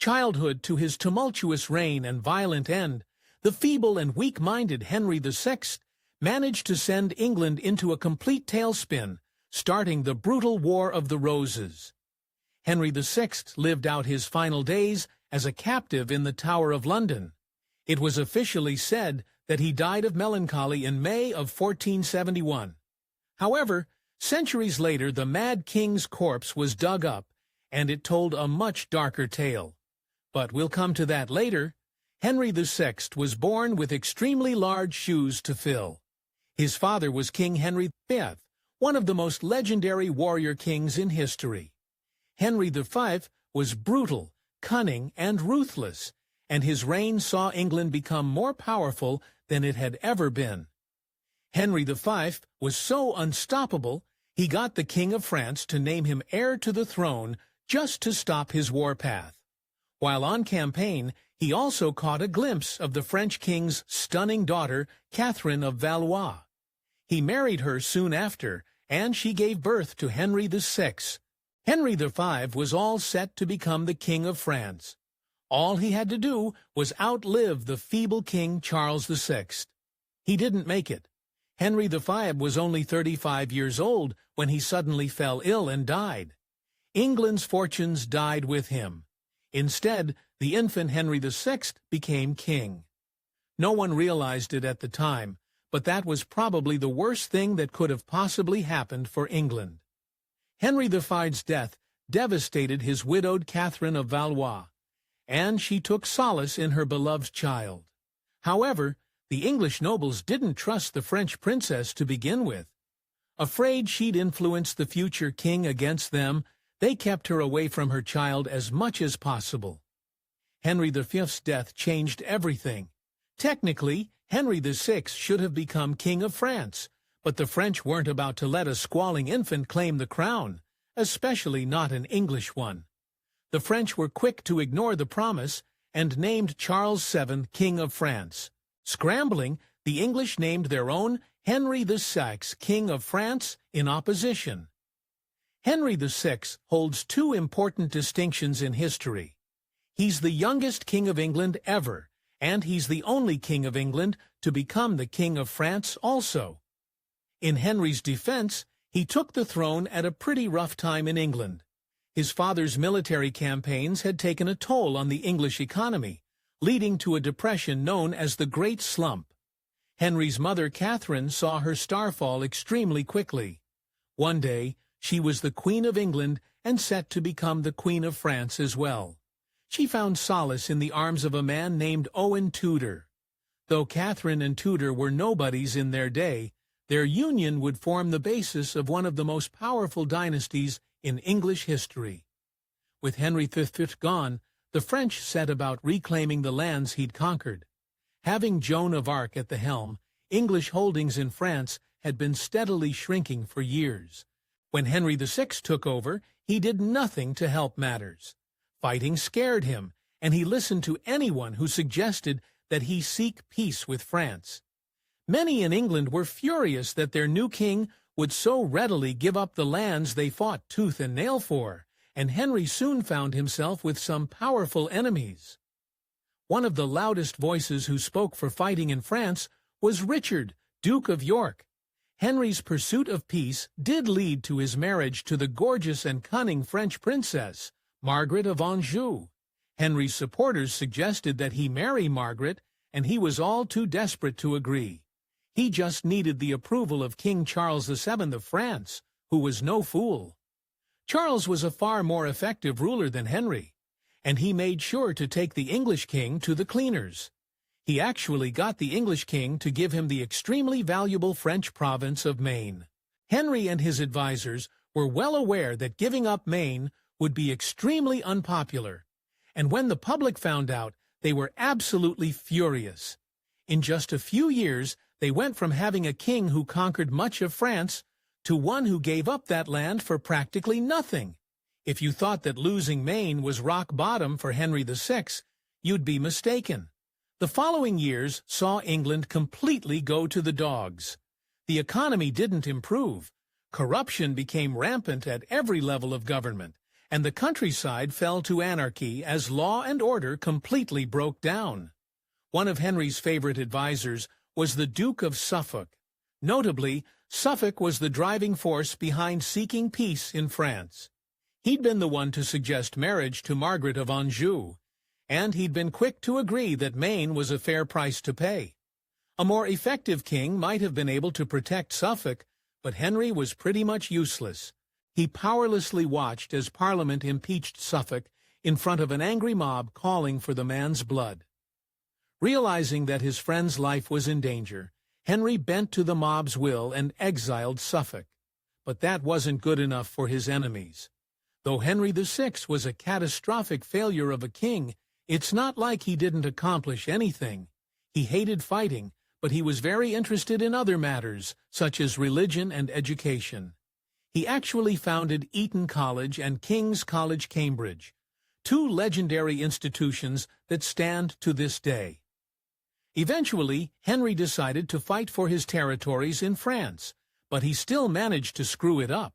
childhood to his tumultuous reign and violent end, the feeble and weak-minded Henry VI managed to send England into a complete tailspin, starting the brutal War of the Roses. Henry VI lived out his final days as a captive in the Tower of London. It was officially said that he died of melancholy in May of 1471. However, centuries later the mad king's corpse was dug up, and it told a much darker tale. But we'll come to that later. Henry VI was born with extremely large shoes to fill. His father was King Henry V, one of the most legendary warrior kings in history. Henry V was brutal, cunning, and ruthless, and his reign saw England become more powerful than it had ever been. Henry V was so unstoppable, he got the King of France to name him heir to the throne just to stop his warpath. While on campaign, he also caught a glimpse of the French king's stunning daughter, Catherine of Valois. He married her soon after, and she gave birth to Henry VI. Henry V was all set to become the King of France. All he had to do was outlive the feeble King Charles VI. He didn't make it. Henry V was only 35 years old when he suddenly fell ill and died. England's fortunes died with him. Instead, the infant Henry VI became king. No one realized it at the time, but that was probably the worst thing that could have possibly happened for England. Henry V's death devastated his widowed Catherine of Valois, and she took solace in her beloved child. However, the English nobles didn't trust the French princess to begin with. Afraid she'd influence the future king against them, they kept her away from her child as much as possible. Henry V's death changed everything. Technically, Henry VI should have become King of France, but the French weren't about to let a squalling infant claim the crown, especially not an English one. The French were quick to ignore the promise and named Charles VII King of France. Scrambling, the English named their own Henry VI King of France in opposition. Henry VI holds two important distinctions in history. He's the youngest King of England ever, and he's the only King of England to become the King of France also. In Henry's defense, he took the throne at a pretty rough time in England. His father's military campaigns had taken a toll on the English economy, leading to a depression known as the Great Slump. Henry's mother, Catherine, saw her star fall extremely quickly. One day, she was the Queen of England and set to become the Queen of France as well. She found solace in the arms of a man named Owen Tudor. Though Catherine and Tudor were nobodies in their day, their union would form the basis of one of the most powerful dynasties in English history. With Henry V gone, the French set about reclaiming the lands he'd conquered. Having Joan of Arc at the helm, English holdings in France had been steadily shrinking for years. When Henry VI took over, he did nothing to help matters. Fighting scared him, and he listened to anyone who suggested that he seek peace with France. Many in England were furious that their new king would so readily give up the lands they fought tooth and nail for, and Henry soon found himself with some powerful enemies. One of the loudest voices who spoke for fighting in France was Richard, Duke of York. Henry's pursuit of peace did lead to his marriage to the gorgeous and cunning French princess, Margaret of Anjou. Henry's supporters suggested that he marry Margaret, and he was all too desperate to agree. He just needed the approval of King Charles VII of France, who was no fool. Charles was a far more effective ruler than Henry, and he made sure to take the English king to the cleaners. He actually got the English king to give him the extremely valuable French province of Maine. Henry and his advisors were well aware that giving up Maine would be extremely unpopular, and when the public found out, they were absolutely furious. In just a few years, they went from having a king who conquered much of France to one who gave up that land for practically nothing. If you thought that losing Maine was rock bottom for Henry VI, you'd be mistaken. The following years saw England completely go to the dogs. The economy didn't improve. Corruption became rampant at every level of government, and the countryside fell to anarchy as law and order completely broke down. One of Henry's favorite advisers was the Duke of Suffolk. Notably, Suffolk was the driving force behind seeking peace in France. He'd been the one to suggest marriage to Margaret of Anjou, and he'd been quick to agree that Maine was a fair price to pay. A more effective king might have been able to protect Suffolk, but Henry was pretty much useless. He powerlessly watched as Parliament impeached Suffolk in front of an angry mob calling for the man's blood. Realizing that his friend's life was in danger, Henry bent to the mob's will and exiled Suffolk. But that wasn't good enough for his enemies. Though Henry VI was a catastrophic failure of a king, it's not like he didn't accomplish anything. He hated fighting, but he was very interested in other matters, such as religion and education. He actually founded Eton College and King's College, Cambridge, two legendary institutions that stand to this day. Eventually, Henry decided to fight for his territories in France, but he still managed to screw it up.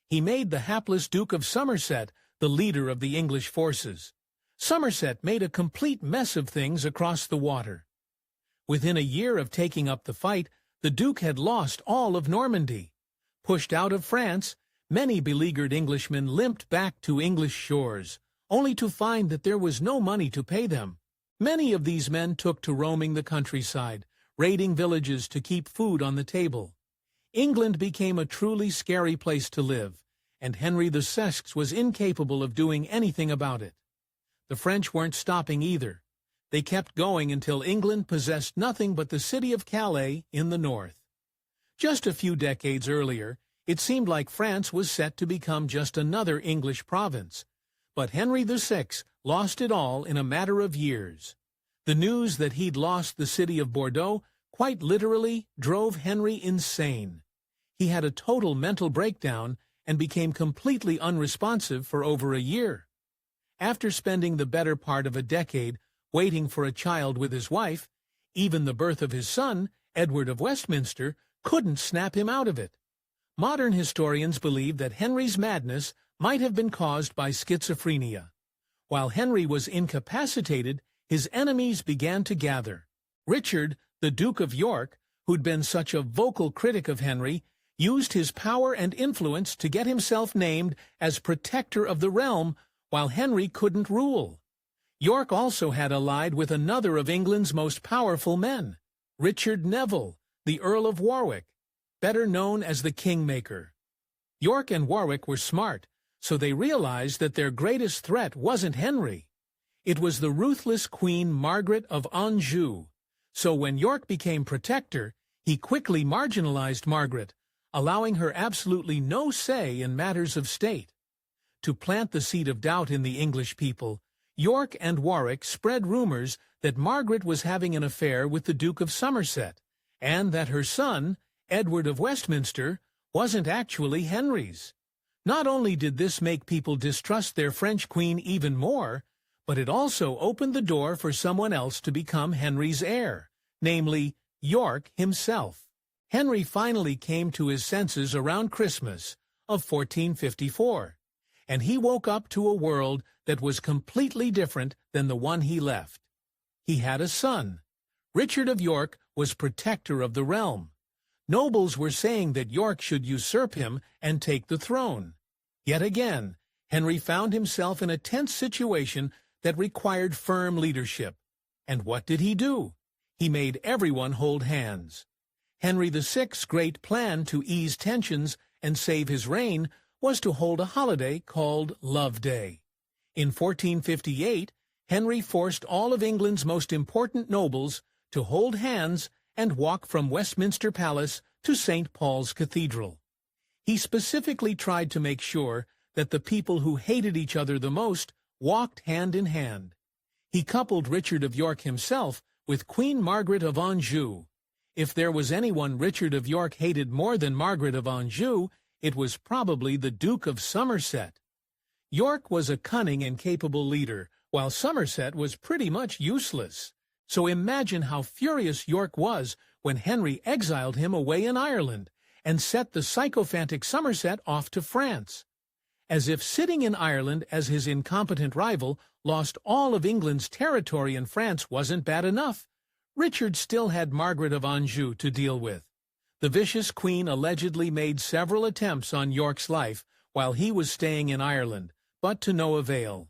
He made the hapless Duke of Somerset the leader of the English forces. Somerset made a complete mess of things across the water. Within a year of taking up the fight, the Duke had lost all of Normandy. Pushed out of France, many beleaguered Englishmen limped back to English shores, only to find that there was no money to pay them. Many of these men took to roaming the countryside, raiding villages to keep food on the table. England became a truly scary place to live, and Henry VI was incapable of doing anything about it. The French weren't stopping either. They kept going until England possessed nothing but the city of Calais in the north. Just a few decades earlier, it seemed like France was set to become just another English province. But Henry VI lost it all in a matter of years. The news that he'd lost the city of Bordeaux quite literally drove Henry insane. He had a total mental breakdown and became completely unresponsive for over a year. After spending the better part of a decade waiting for a child with his wife, even the birth of his son, Edward of Westminster, couldn't snap him out of it. Modern historians believe that Henry's madness might have been caused by schizophrenia. While Henry was incapacitated, his enemies began to gather. Richard, the Duke of York, who'd been such a vocal critic of Henry, used his power and influence to get himself named as protector of the realm while Henry couldn't rule. York also had allied with another of England's most powerful men, Richard Neville, the Earl of Warwick, better known as the Kingmaker. York and Warwick were smart, so they realized that their greatest threat wasn't Henry. It was the ruthless Queen Margaret of Anjou. So when York became protector, he quickly marginalized Margaret, allowing her absolutely no say in matters of state. To plant the seed of doubt in the English people, York and Warwick spread rumors that Margaret was having an affair with the Duke of Somerset, and that her son, Edward of Westminster, wasn't actually Henry's. Not only did this make people distrust their French queen even more, but it also opened the door for someone else to become Henry's heir, namely York himself. Henry finally came to his senses around Christmas of 1454, and he woke up to a world that was completely different than the one he left. He had a son. Richard of York was protector of the realm. Nobles were saying that York should usurp him and take the throne. Yet again, Henry found himself in a tense situation that required firm leadership. And what did he do? He made everyone hold hands. Henry VI's great plan to ease tensions and save his reign was to hold a holiday called Love Day. In 1458, Henry forced all of England's most important nobles to hold hands and walk from Westminster Palace to St. Paul's Cathedral. He specifically tried to make sure that the people who hated each other the most walked hand in hand. He coupled Richard of York himself with Queen Margaret of Anjou. If there was anyone Richard of York hated more than Margaret of Anjou, it was probably the Duke of Somerset. York was a cunning and capable leader, while Somerset was pretty much useless. So imagine how furious York was when Henry exiled him away in Ireland and set the sycophantic Somerset off to France. as if sitting in Ireland as his incompetent rival lost all of England's territory and France wasn't bad enough. Richard still had Margaret of Anjou to deal with. The vicious queen allegedly made several attempts on York's life while he was staying in Ireland, but to no avail.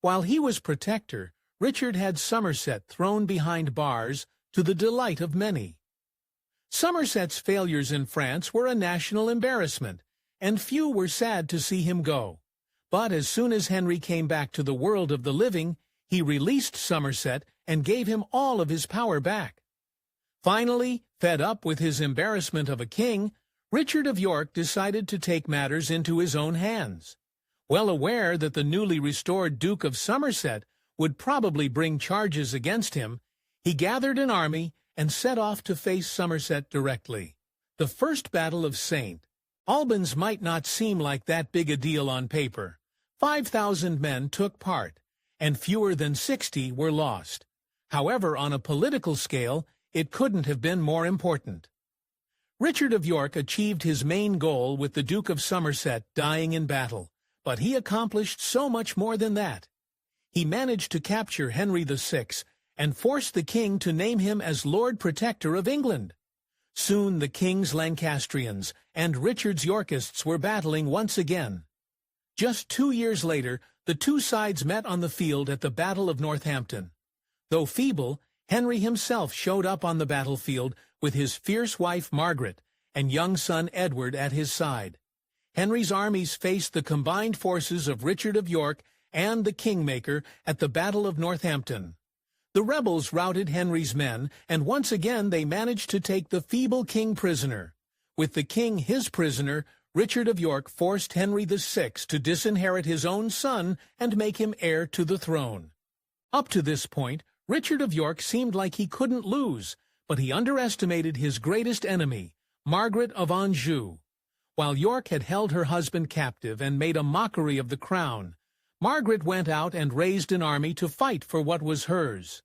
While he was protector, Richard had Somerset thrown behind bars to the delight of many. Somerset's failures in France were a national embarrassment, and few were sad to see him go. But as soon as Henry came back to the world of the living, he released Somerset and gave him all of his power back. Finally, fed up with his embarrassment of a king, Richard of York decided to take matters into his own hands. Well aware that the newly restored Duke of Somerset would probably bring charges against him, he gathered an army and set off to face Somerset directly. The First Battle of St. Albans might not seem like that big a deal on paper. 5,000 men took part, and fewer than 60 were lost. However, on a political scale, it couldn't have been more important. Richard of York achieved his main goal with the Duke of Somerset dying in battle, but he accomplished so much more than that. He managed to capture Henry VI and forced the king to name him as Lord Protector of England. Soon the king's Lancastrians and Richard's Yorkists were battling once again. Just 2 years later, the two sides met on the field at the Battle of Northampton. Though feeble, Henry himself showed up on the battlefield with his fierce wife Margaret and young son Edward at his side. Henry's armies faced the combined forces of Richard of York and the Kingmaker at the Battle of Northampton. The rebels routed Henry's men, and once again they managed to take the feeble king prisoner. With the king his prisoner, Richard of York forced Henry VI to disinherit his own son and make him heir to the throne. Up to this point, Richard of York seemed like he couldn't lose, but he underestimated his greatest enemy, Margaret of Anjou. While York had held her husband captive and made a mockery of the crown, Margaret went out and raised an army to fight for what was hers.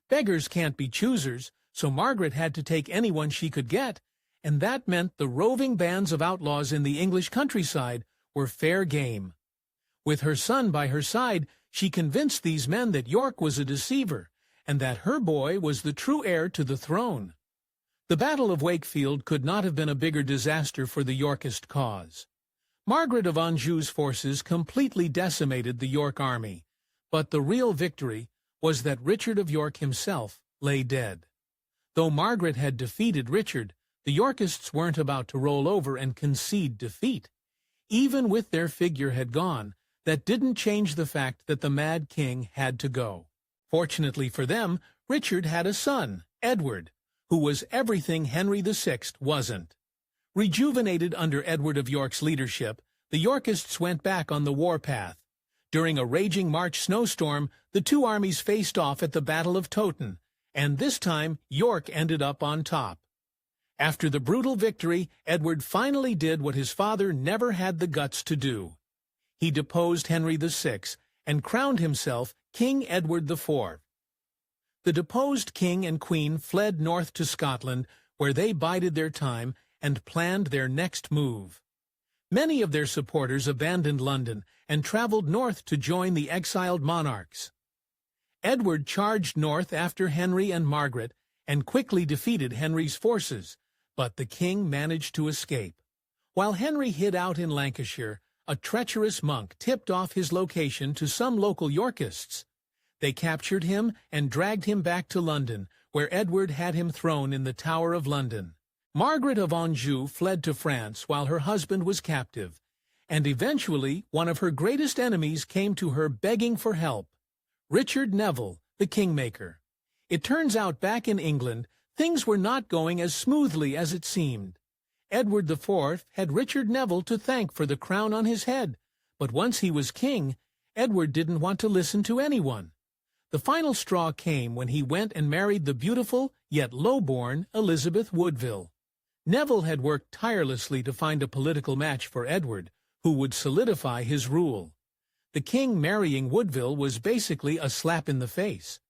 Beggars can't be choosers, so Margaret had to take anyone she could get, and that meant the roving bands of outlaws in the English countryside were fair game. With her son by her side, she convinced these men that York was a deceiver, and that her boy was the true heir to the throne. The Battle of Wakefield could not have been a bigger disaster for the Yorkist cause. Margaret of Anjou's forces completely decimated the York army, but the real victory was that Richard of York himself lay dead. Though Margaret had defeated Richard, the Yorkists weren't about to roll over and concede defeat. Even with their figurehead gone, that didn't change the fact that the Mad King had to go. Fortunately for them, Richard had a son, Edward, who was everything Henry VI wasn't. Rejuvenated under Edward of York's leadership, the Yorkists went back on the warpath. During a raging March snowstorm, the two armies faced off at the Battle of Towton, and this time York ended up on top. After the brutal victory, Edward finally did what his father never had the guts to do. He deposed Henry VI and crowned himself King Edward IV. The deposed king and queen fled north to Scotland, where they bided their time and planned their next move. Many of their supporters abandoned London and traveled north to join the exiled monarchs. Edward charged north after Henry and Margaret and quickly defeated Henry's forces, but the king managed to escape. While Henry hid out in Lancashire, a treacherous monk tipped off his location to some local Yorkists. They captured him and dragged him back to London, where Edward had him thrown in the Tower of London. Margaret of Anjou fled to France while her husband was captive, and eventually one of her greatest enemies came to her begging for help, Richard Neville, the Kingmaker. It turns out back in England, things were not going as smoothly as it seemed. Edward IV had Richard Neville to thank for the crown on his head, but once he was king, Edward didn't want to listen to anyone. The final straw came when he went and married the beautiful yet low-born Elizabeth Woodville. Neville had worked tirelessly to find a political match for Edward, who would solidify his rule. The king marrying Woodville was basically a slap in the face.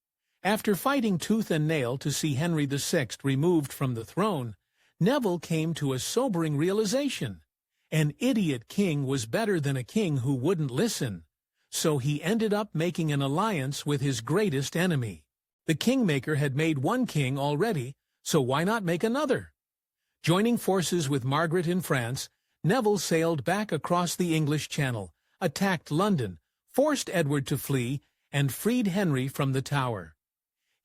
After fighting tooth and nail to see Henry VI removed from the throne, Neville came to a sobering realization. An idiot king was better than a king who wouldn't listen, so he ended up making an alliance with his greatest enemy. The kingmaker had made one king already, so why not make another? Joining forces with Margaret in France, Neville sailed back across the English Channel, attacked London, forced Edward to flee, and freed Henry from the Tower.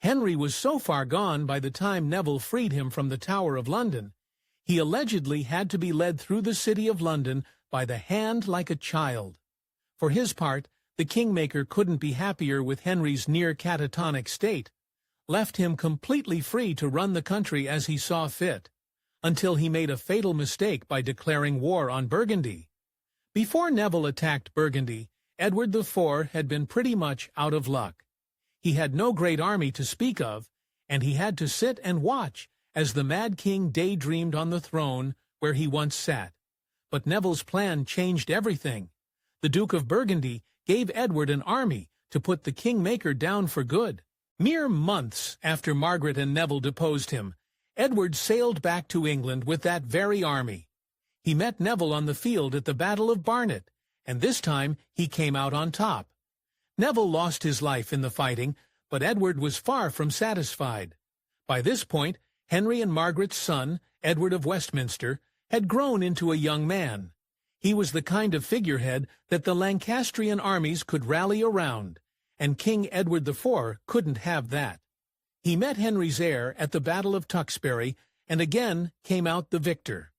Henry was so far gone by the time Neville freed him from the Tower of London, he allegedly had to be led through the city of London by the hand like a child. For his part, the kingmaker couldn't be happier with Henry's near catatonic state, left him completely free to run the country as he saw fit, until he made a fatal mistake by declaring war on Burgundy. Before Neville attacked Burgundy, Edward IV had been pretty much out of luck. He had no great army to speak of, and he had to sit and watch as the Mad King daydreamed on the throne where he once sat. But Neville's plan changed everything. The Duke of Burgundy gave Edward an army to put the kingmaker down for good. Mere months after Margaret and Neville deposed him, Edward sailed back to England with that very army. He met Neville on the field at the Battle of Barnet, and this time he came out on top. Neville lost his life in the fighting, but Edward was far from satisfied. By this point, Henry and Margaret's son, Edward of Westminster, had grown into a young man. He was the kind of figurehead that the Lancastrian armies could rally around, and King Edward IV couldn't have that. He met Henry's heir at the Battle of Tewkesbury and again came out the victor.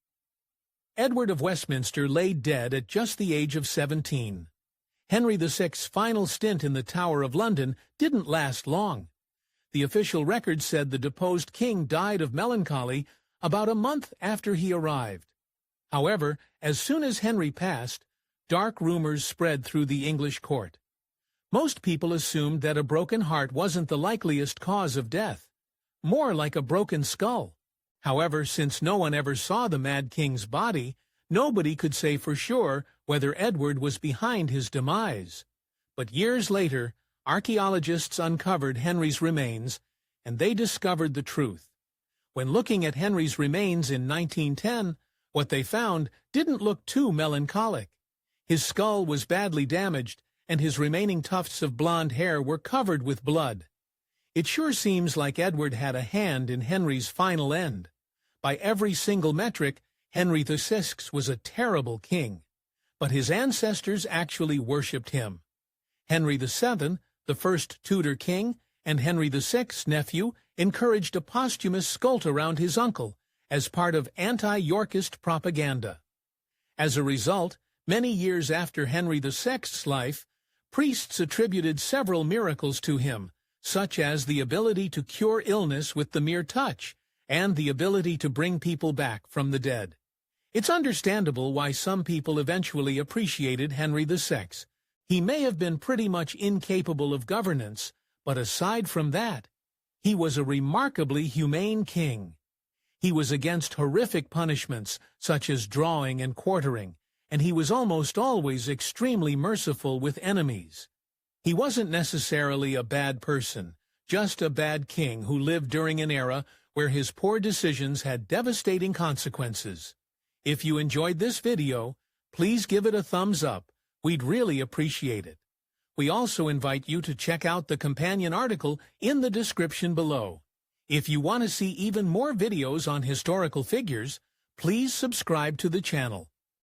Edward of Westminster lay dead at just the age of 17. Henry VI's final stint in the Tower of London didn't last long. The official record said the deposed king died of melancholy about a month after he arrived. However, as soon as Henry passed, dark rumors spread through the English court. Most people assumed that a broken heart wasn't the likeliest cause of death, more like a broken skull. However, since no one ever saw the Mad King's body, nobody could say for sure whether Edward was behind his demise. But years later, archaeologists uncovered Henry's remains, and they discovered the truth. When looking at Henry's remains in 1910, what they found didn't look too melancholic. His skull was badly damaged, and his remaining tufts of blonde hair were covered with blood. It sure seems like Edward had a hand in Henry's final end. By every single metric, Henry VI was a terrible king, but his ancestors actually worshipped him. Henry VII, the first Tudor king, and Henry VI's nephew encouraged a posthumous cult around his uncle as part of anti-Yorkist propaganda. As a result, many years after Henry VI's life, priests attributed several miracles to him, such as the ability to cure illness with the mere touch and the ability to bring people back from the dead. It's understandable why some people eventually appreciated Henry VI. He may have been pretty much incapable of governance, but aside from that, he was a remarkably humane king. He was against horrific punishments such as drawing and quartering, and he was almost always extremely merciful with enemies. He wasn't necessarily a bad person, just a bad king who lived during an era where his poor decisions had devastating consequences. If you enjoyed this video, please give it a thumbs up. We'd really appreciate it. We also invite you to check out the companion article in the description below. If you want to see even more videos on historical figures, please subscribe to the channel.